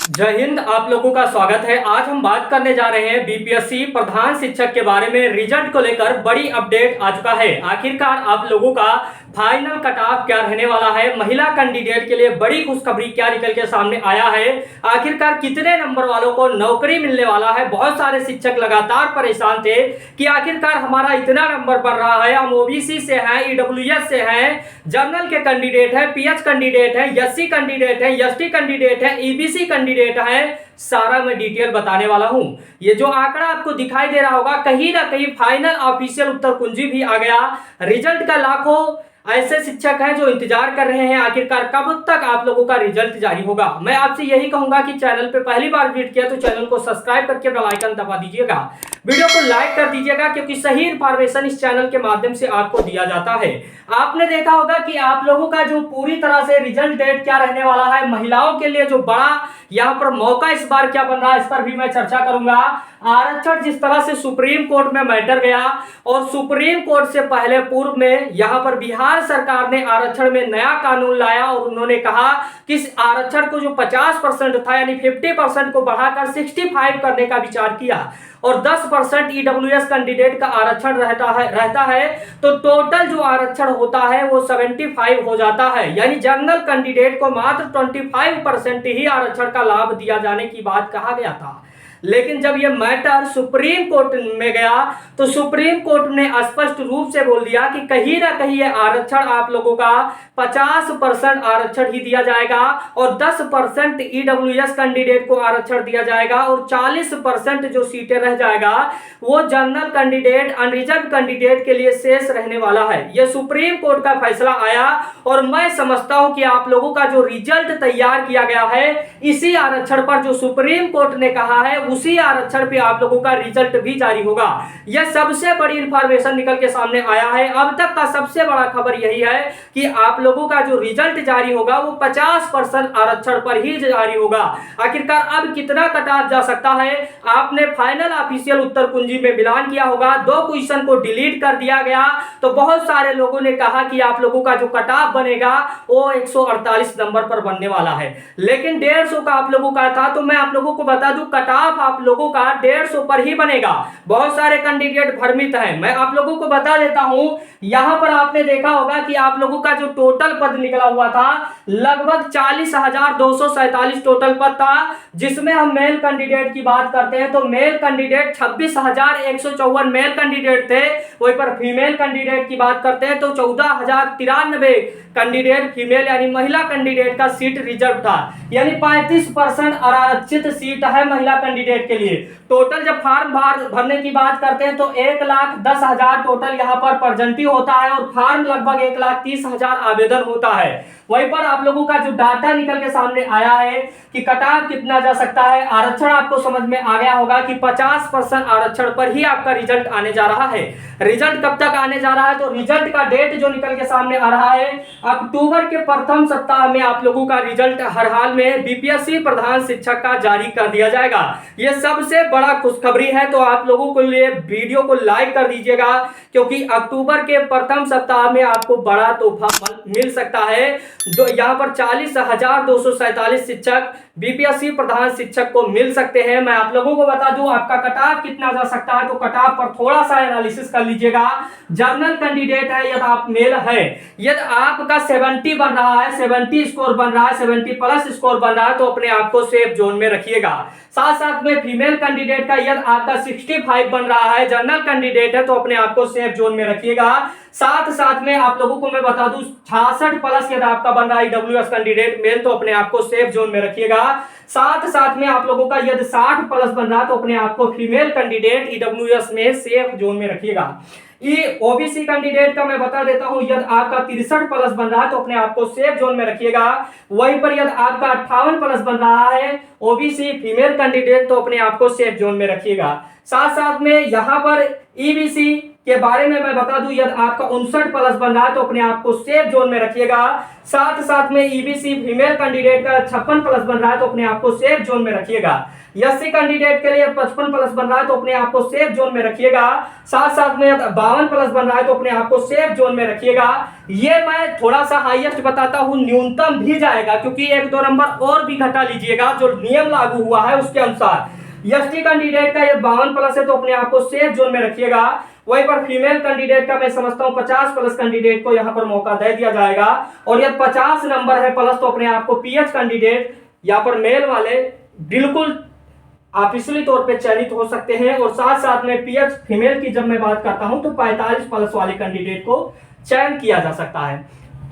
जय हिंद। आप लोगों का स्वागत है। आज हम बात करने जा रहे हैं बीपीएससी प्रधान शिक्षक के बारे में। रिजल्ट को लेकर बड़ी अपडेट आ चुका है। आखिरकार आप लोगों का फाइनल कट ऑफ क्या रहने वाला है, महिला कैंडिडेट के लिए बड़ी खुशखबरी क्या निकल के सामने आया है, आखिरकार कितने नंबर वालों को नौकरी मिलने वाला है। बहुत सारे शिक्षक लगातार परेशान थे कि आखिरकार हमारा इतना नंबर बढ़ रहा है, हम ओबीसी से हैं, ईडब्ल्यूएस से हैं, जनरल के कैंडिडेट है, पीएच कैंडिडेट है, एससी कैंडिडेट है, एसटी कैंडिडेट है, ईबीसी कैंडिडेट है। सारा मैं डिटेल बताने वाला हूं। ये जो आंकड़ा आपको दिखाई दे रहा होगा, कहीं ना कहीं फाइनल ऑफिशियल उत्तर कुंजी भी आ गया। रिजल्ट का लाखों ऐसे शिक्षक हैं जो इंतजार कर रहे हैं आखिरकार कब तक आप लोगों का रिजल्ट जारी होगा। मैं आपसे यही कहूंगा कि चैनल पे पहली बार विजिट किया तो चैनल को सब्सक्राइब करके बेल आइकन दबा दीजिएगा, वीडियो को लाइक कर दीजिएगा, क्योंकि सही इंफॉर्मेशन इस चैनल के माध्यम से आपको दिया जाता है। आपने देखा होगा कि आप लोगों का जो पूरी तरह से रिजल्ट डेट क्या रहने वाला है, महिलाओं के लिए जो बड़ा यहाँ पर मौका इस बार क्या बन रहा है, इस पर भी मैं चर्चा करूंगा। आरक्षण जिस तरह से सुप्रीम कोर्ट में मैटर गया और सुप्रीम कोर्ट से पहले पूर्व में यहाँ पर बिहार सरकार ने आरक्षण में नया कानून लाया और उन्होंने कहा कि इस आरक्षण को जो 50% था यानी 50% को बढ़ाकर 65 करने का विचार किया और 10% ईडब्ल्यूएस कैंडिडेट का आरक्षण रहता है तो टोटल जो आरक्षण होता है वो 75 हो जाता है। यानी जनरल कैंडिडेट को मात्र 25% ही आरक्षण का लाभ दिया जाने की बात कहा गया था। लेकिन जब यह मैटर सुप्रीम कोर्ट में गया तो सुप्रीम कोर्ट ने स्पष्ट रूप से बोल दिया कि कहीं ना कहीं यह आरक्षण आप लोगों का 50% आरक्षण ही दिया जाएगा और 10% ईडब्ल्यूएस कैंडिडेट को आरक्षण दिया जाएगा और 40% जो सीटें रह जाएगा वो जनरल कैंडिडेट, अनरिजर्व कैंडिडेट के लिए शेष रहने वाला है। यह सुप्रीम कोर्ट का फैसला आया और मैं समझता हूं कि आप लोगों का जो रिजल्ट तैयार किया गया है इसी आरक्षण पर जो सुप्रीम कोर्ट ने कहा है उसी आरक्षण पे आप लोगों का रिजल्ट भी जारी होगा। यह सबसे बड़ी इंफॉर्मेशन निकल के सामने आया है। अब तक का सबसे बड़ा खबर यही है कि आप लोगों का जो रिजल्ट जारी होगा वो 50% आरक्षण पर ही जारी होगा। आखिरकार अब कितना कटा जा सकता है, आपने फाइनल ऑफिशियल उत्तर कुंजी में मिलान किया होगा, 2 क्वेश्चन को डिलीट कर दिया गया तो बहुत सारे लोगों ने कहा कि आप लोगों का जो कट ऑफ बनेगा वो 148 नंबर पर बनने वाला है, लेकिन 150 का आप लोगों का था। तो मैं आप लोगों को बता दूं कट ऑफ आप लोगों का 150 पर ही बनेगा। बहुत सारे कैंडिडेट भ्रमित हैं। मैं आप लोगों को बता देता हूं, यहां पर आपने देखा होगा कि आप लोगों का जो टोटल पद निकला हुआ था लगभग 40,247 टोटल पद था, जिसमें हम मेल कैंडिडेट की बात करते हैं तो मेल कैंडिडेट 26,154 मेल कैंडिडेट थे। वहीं पर फीमेल कैंडिडेट की बात करते हैं तो 14,093 कैंडिडेट फीमेल यानी महिला कैंडिडेट का सीट रिजर्व था। यानी 35% आरक्षित सीट है महिला कैंडिडेट के लिए। टोटल जब फॉर्म भरने की बात करते हैं तो 1,10,000 टोटल यहाँ पर प्रेजेंटिव होता है और फॉर्म लगभग 1,30,000 आवेदन होता है। वहीं पर आप लोगों का जो डाटा निकल के सामने आया है कि कट ऑफ कितना जा सकता है, आरक्षण आपको समझ में आ गया होगा कि 50% आरक्षण पर ही आपका रिजल्ट आने जा रहा है। रिजल्ट कब तक आने जा रहा है, तो रिजल्ट का डेट जो निकल के सामने आ रहा है अक्टूबर के प्रथम सप्ताह में आप लोगों का रिजल्ट हर हाल में बीपीएससी प्रधान शिक्षक का जारी कर दिया जाएगा। यह सबसे बड़ा खुशखबरी है। तो आप लोगों के लिए वीडियो को लाइक कर दीजिएगा, क्योंकि अक्टूबर के प्रथम सप्ताह में आपको बड़ा तोहफा मिल सकता है। यहाँ पर 40,247 शिक्षक बीपीएससी प्रधान शिक्षक को मिल सकते हैं। मैं आप लोगों को बता दूं आपका कट ऑफ कितना जा सकता है, तो कट ऑफ पर थोड़ा सा एनालिसिस कर लीजिएगा। जनरल कैंडिडेट है, यदि आप मेल है, यदि आपका 70 बन रहा है, 70 स्कोर बन रहा है, 70 प्लस स्कोर बन रहा है, तो अपने आप को सेफ जोन में रखिएगा। साथ साथ में फीमेल कैंडिडेट का यदि आपका 65 बन रहा है, जनरल कैंडिडेट है, तो अपने आप को सेफ जोन में रखिएगा। साथ साथ में आप लोगों को मैं बता दूं 66 प्लस यदि आपका बन रहा है ईडब्ल्यूएस कैंडिडेट मेल, तो अपने आप को सेफ जोन में रखिएगा। साथ साथ में आप लोगों का यदि 60 प्लस बन रहा है तो अपने आप को फीमेल कैंडिडेट ईडब्ल्यूएस में सेफ जोन में रखिएगा। ये ओबीसी कैंडिडेट का मैं बता देता हूं, यदि आपका 63 प्लस बन रहा है तो अपने आप को सेफ जोन में रखिएगा। वहीं पर यदि आपका 58 प्लस बन रहा है ओबीसी फीमेल कैंडिडेट, तो अपने आप को सेफ जोन में रखिएगा। साथ साथ में यहां पर ईबीसी के बारे में मैं बता दूं, यदि आपका 59 प्लस बन रहा है तो अपने आप को सेफ जोन में रखिएगा। साथ साथ में ईबीसी फीमेल कैंडिडेट का 56 प्लस बन रहा है तो अपने आप को सेफ जोन में रखिएगा। एससी कैंडिडेट के लिए 55 प्लस बन रहा है तो अपने आप को सेफ जोन में रखिएगा। साथ साथ में 52 प्लस बन रहा है तो अपने आप को सेफ जोन में रखिएगा। ये मैं थोड़ा सा हाईएस्ट बताता हूं, न्यूनतम भी जाएगा क्योंकि 1-2 नंबर और भी घटा लीजिएगा जो नियम लागू हुआ है उसके अनुसार। एसटी कैंडिडेट का ये 52 प्लस है तो अपने आप को सेफ जोन में रखिएगा। वहीं पर फीमेल कैंडिडेट का मैं समझता हूं 50 प्लस कैंडिडेट को यहां पर मौका दे दिया जाएगा। और यह 50 नंबर है प्लस तो अपने आप को पीएच कैंडिडेट यहां पर मेल वाले बिल्कुल ऑफिशियली तौर पे चयनित हो सकते हैं। और साथ साथ में पीएच फीमेल की जब मैं बात करता हूं तो 45 प्लस वाले कैंडिडेट को चयन किया जा सकता है।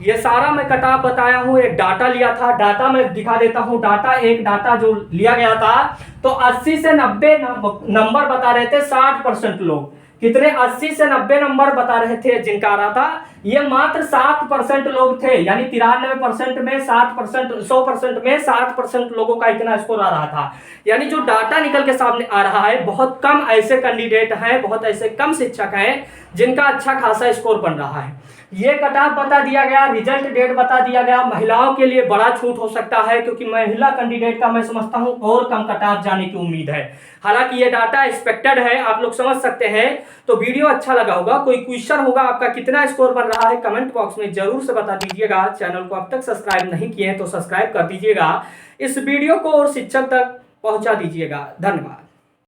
ये सारा मैं कट ऑफ बताया हूं, एक डाटा लिया था, डाटा मैं दिखा देता हूं। डाटा जो लिया गया था तो 80 से 90 नंबर बता रहे थे 60% लोग। कितने? 80 से 90 नंबर बता रहे थे जिनका आ रहा था। ये मात्र 7% लोग थे, यानी 93% में 7%, 100% में 7% लोगों का इतना स्कोर आ रहा था। यानी जो डाटा निकल के सामने आ रहा है, बहुत कम ऐसे कैंडिडेट हैं, बहुत ऐसे कम शिक्षक हैं जिनका अच्छा खासा स्कोर बन रहा है। ये कट ऑफ बता दिया गया, रिजल्ट डेट बता दिया गया। महिलाओं के लिए बड़ा छूट हो सकता है क्योंकि महिला कैंडिडेट का मैं समझता हूं और कम कट ऑफ जाने की उम्मीद है। हालांकि ये डाटा एक्सपेक्टेड है, आप लोग समझ सकते हैं। तो वीडियो अच्छा लगा होगा, कोई क्वेश्चन होगा आपका कितना स्कोर बन रहा है कमेंट बॉक्स में जरूर से बता दीजिएगा। चैनल को अब तक सब्सक्राइब नहीं किए हैं तो सब्सक्राइब कर दीजिएगा। इस वीडियो को और शिक्षक तक पहुंचा दीजिएगा। धन्यवाद।